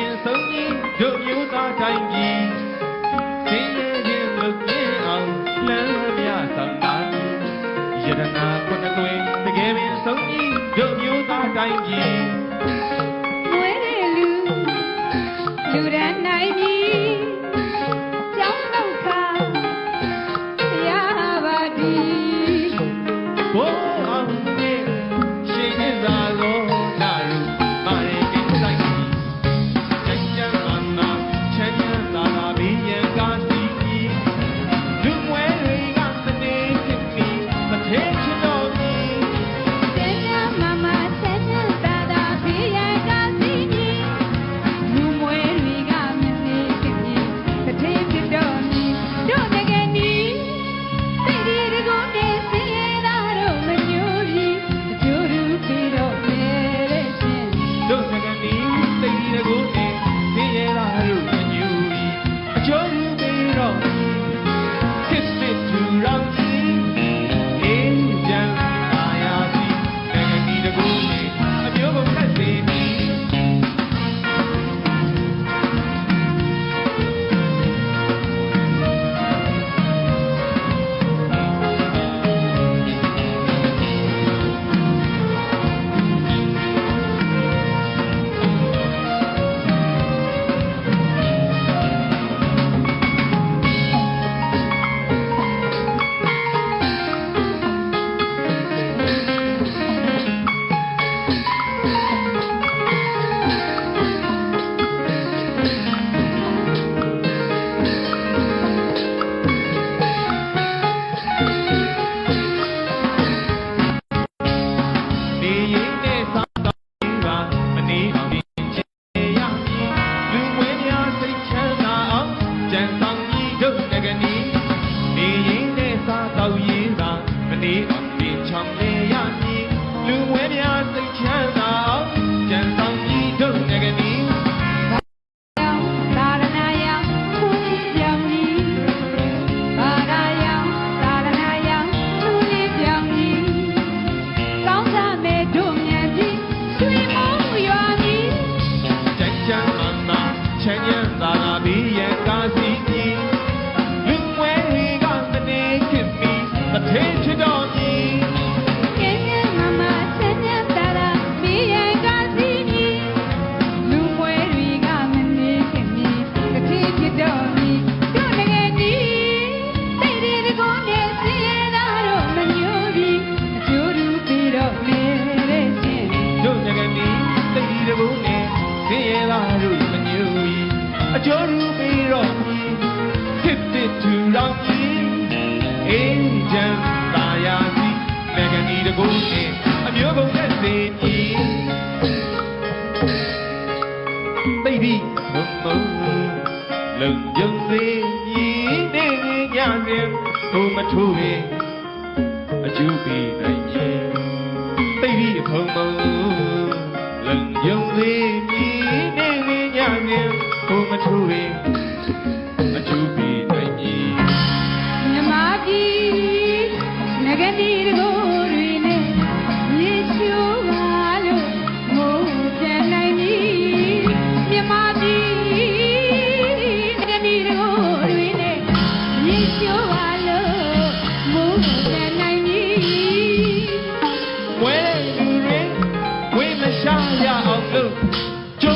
င်ဆုံးကြီးတို့မျိုးသားတိုင်းကြီးသင်ရဲ့ခြင်းလို့ကျင်းအောင်လမ်းမြဆောင်တာယရနာခုနှစ်သွေးတကယ်ပင်ဆုံးကြီးတို့မျိုးသားတိုင်းကြီးမွေးတဲ့လူရန်နိုင်ပြီကြောင်းတော့ခါရပါဒီဘိုးအောင်ရဲ့ရှင်ရသာသောနာရုမာရေကိဆိုင်ကြီးချမ်းချမ်းသာသာချမ်းချမ်းသာသာဘေးရန်ကားစီကြီးလူမွဲတွေကစနေဖြစ်ပြီးမထေချင်တော်ကြီးချမ်းချမ်းမမချမ်းချမ်းသာသာဘေးရန်ကားစီကြီးလူမွဲတွေကမနေဖြစ်ပြီးမထေဖြစ်တော်ကြီးတို့တကယ်နီးသိဒီတကုန်းနဲ့စင်ရတာတော့မညိုပြီးအကျိုးလူပြီးတော့နေတဲ့ရှင်တို့စကနီသိရကိုနဲ့သိရတာလို့မညူရီအကျိုးယူပြီးတော့စစ်စစ်သူတော်ကြီးအေးချမ်းသာယာစီစကနီတကူနဲ့အမျိုးကုန်သက်စီနီအကျိုးယူပြီးတော့ဖြစ်ဖြစ်သူတော်ကြီးအေးချမ်းသာယာစီလက်ကနီတကူနဲ့အမျိုးကုန်သက်စီကြီးသိပြီဘုံဘုံလုံကြုံစေကြီးနေညစဉ်ဘုံမထိုးရင်အကျိုးပြီးနိုင်ရင်သိပြီဘုံဘုံလုံကြုံစေကြီးနေညစဉ်ဘုံမထိုးရင်အကျိုးပြီးနိုင်ရင်မြမကြီးငကတိတကိုတွေနဲ့ရေချိုးပါလို့မိုးပြန်နိုင်ပြီမြမကြီးငကတိတကိုတွေနဲ့ရေချိုးပါလို့မိုးပြန်နိုင်ပြီဝဲလူတွေဝေးမရှာရအောင်လို့ကျုံ